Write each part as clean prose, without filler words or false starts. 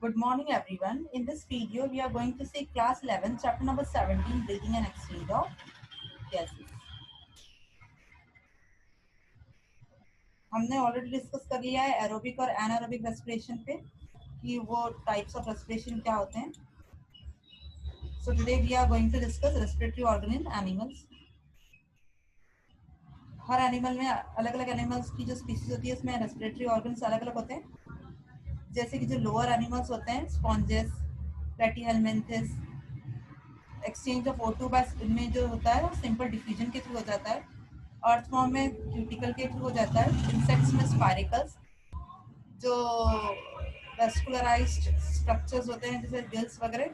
Good morning, everyone. In this video, we are going to see class 11, chapter number 17, breathing and exchange of gases. हमने already discuss कर लिया है aerobic और anaerobic respiration पे कि वो टाइप्स ऑफ रेस्पिरेशन क्या होते हैं. So today we are going to discuss respiratory organ in animals. हर एनिमल में अलग अलग एनिमल्स की जो स्पीसीज होती है उसमें रेस्पिरेटरी ऑर्गन्स अलग अलग होते हैं. जैसे कि जो लोअर एनिमल्स होते हैं sponges, Platyhelminthes, exchange of O2 बस इनमें जो होता है वो सिंपल डिफ्यूजन के थ्रू हो जाता है. अर्थवॉर्म में क्यूटिकल के थ्रू हो जाता है. इंसेक्ट्स में स्पाइरिकल्स, जो वेस्कुलराइज्ड स्ट्रक्चर्स होते हैं जैसे गिल्स वगैरह,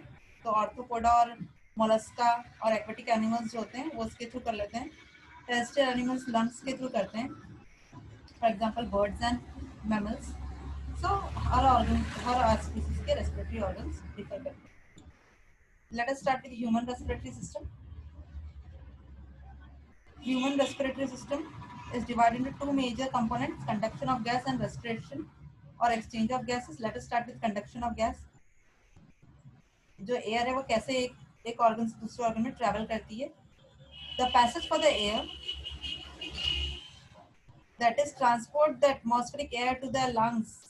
तो ऑर्थोपोडा और मोलस्का और एक्वेटिक एनिमल्स जो होते हैं वो उसके थ्रू कर लेते हैं. टेरेस्ट्रियल एनिमल्स लंग्स के थ्रू करते हैं, for example birds and mammals. So her species के रेस्पिरेटरी ऑर्गन्स डिफर करते हैं. Let us start with human respiratory system. Human respiratory system is divided into two major components: conduction of gas and respiration or exchange of gases. Let us start with conduction of gas. जो air है वो कैसे एक organ से दूसरे organ में travel करती है. The passage for the air, that is transport the atmospheric air to the lungs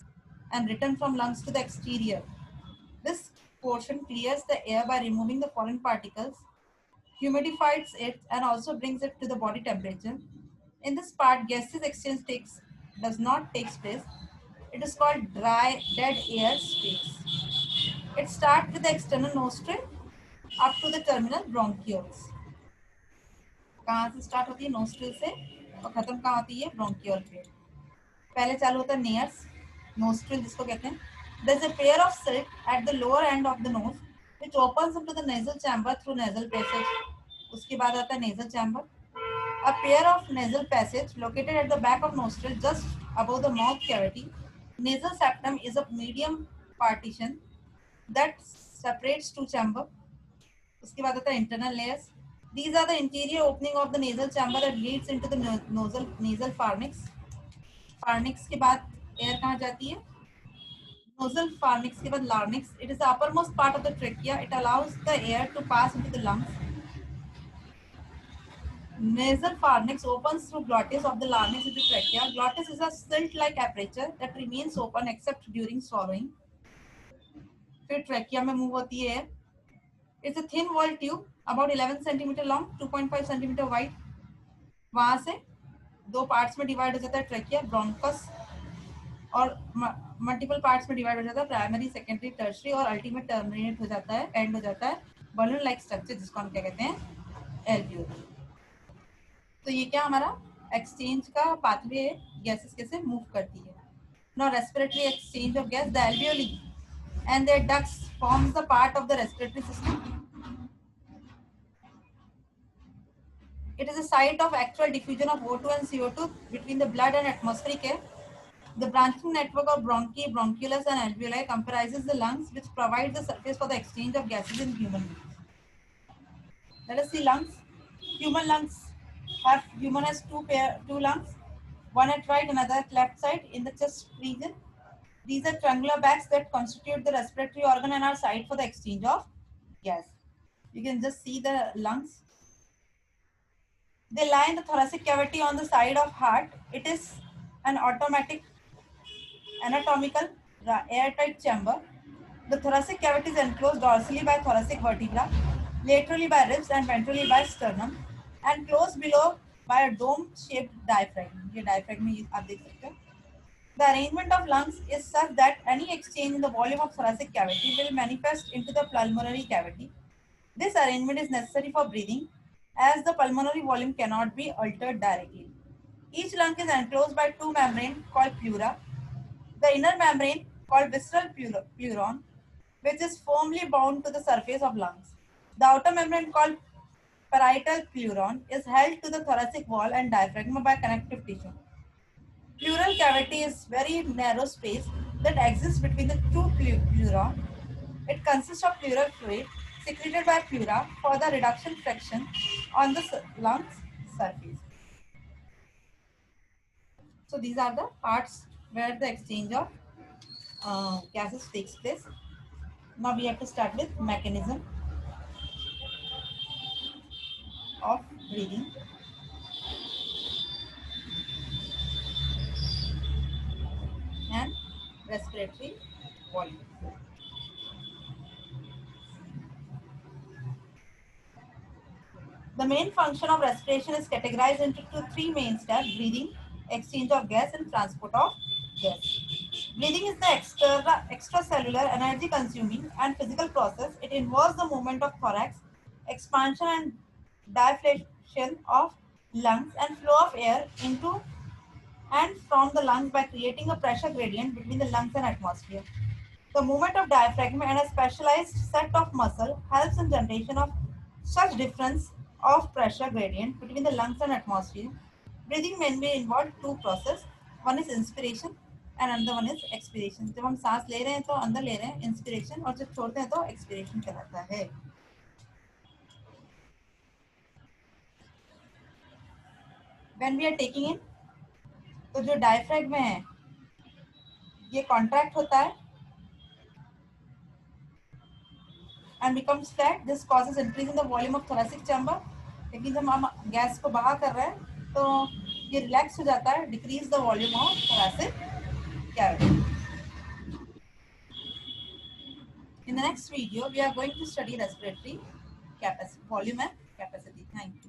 and return from lungs to the exterior. This portion clears the air by removing the foreign particles, humidifies it and also brings it to the body temperature. In this part, gases exchange does not take place. It is called dry dead air space. It starts with the external nostril up to the terminal bronchioles. कहाँ से start होती है? Nostril से, और खत्म कहाँ होती है? ब्रोंकियोल पे. पहले चालू होता है नेयर्स, नोस्ट्रिल जिसको कहते हैं. There is a pair of slit at the lower end of the nose which opens into the nasal chamber through nasal passage. उसके बाद आता है nasal chamber. A pair of nasal passage located at the back of nostril just above the mouth cavity. Nasal septum is a medium partition that separates two chamber. उसके बाद आता है internal layers. These are the interior opening of the nasal chamber that leads into the nasal pharynx. Pharynx के बाद air कहाँ जाती है? Nasal pharynx के बाद larynx. It is the uppermost part of the trachea. It allows the air to pass into the lungs. Nasal pharynx opens through glottis of the larynx into trachea. Glottis is a slit-like aperture that remains open except during swallowing. फिर trachea में move होती है. It's a thin walled tube about 11 centimeter long, 2.5 centimeter wide. वहाँ से दो parts में divide हो जाता है ट्रैकिया, ब्रोंकस, और मल्टीपल पार्ट्स में डिवाइड हो जाता है प्राइमरी, सेकेंडरी, टर्शरी, और अल्टीमेट टर्मिनेट हो जाता है, एंड हो जाता है बलून लाइक स्ट्रक्चर जिसको हम क्या कहते हैं? एल्वियोली. तो ये क्या हमारा एक्सचेंज का पाथवे है, गैसेस कैसे मूव करती है. Now respiratory exchange of gas. The alveoli and their ducts forms the part of the respiratory system. It is a site of actual diffusion of O2 and CO2 between the blood and atmospheric air. The branching network of bronchi, bronchioles and alveoli comprises the lungs, which provide the surface for the exchange of gases in human beings. Let us see lungs. Human has two lungs, one at right, another at left side in the chest region. These are triangular bags that constitute the respiratory organ and are site for the exchange of gas. You can just see the lungs. They lie in the thoracic cavity on the side of heart. It is an anatomical airtight chamber. The thoracic cavity is enclosed dorsally by thoracic vertebra, laterally by ribs and ventrally by sternum, and close below by a dome-shaped diaphragm. ये diaphragm में आप देख सकते हो. The arrangement of lungs is such that any exchange in the volume of thoracic cavity will manifest into the pulmonary cavity. This arrangement is necessary for breathing, as the pulmonary volume cannot be altered directly. Each lung is enclosed by two membranes called pleura. The inner membrane, called visceral pleuron, which is firmly bound to the surface of lungs. The outer membrane, called parietal pleuron, is held to the thoracic wall and diaphragm by connective tissue. Pleural cavity is very narrow space that exists between the two pleura. It consists of pleural fluid secreted by pleura for the reduction friction on the lungs surface. So these are the parts where the exchange of gases takes place. Now we have to start with mechanism of breathing. And respiratory volume. The main function of respiration is categorized into three main steps: breathing, exchange of gas, and transport of gas. Breathing is the extracellular, energy consuming, and physical process. It involves the movement of thorax, expansion and deflation of lungs, and flow of air into and from the lungs by creating a pressure gradient between the lungs and atmosphere. The movement of diaphragm and a specialized set of muscle helps in generation of such difference of pressure gradient between the lungs and atmosphere. Breathing mainly involve two process. One is inspiration and another one is expiration. जब हम सांस ले रहे हैं तो अंदर ले रहे हैं inspiration और जब छोड़ते हैं तो expiration कहलाता है. When we are taking in, तो जो diaphragm में है ये contract होता है and becomes flat. This causes increase in the volume of thoracic chamber. लेकिन जब हम गैस को बाहर कर रहे हैं तो ये रिलैक्स हो जाता है, decrease the volume of thoracic cavity. In the next video, we are going to study respiratory capacity, volume and capacity. Thank you.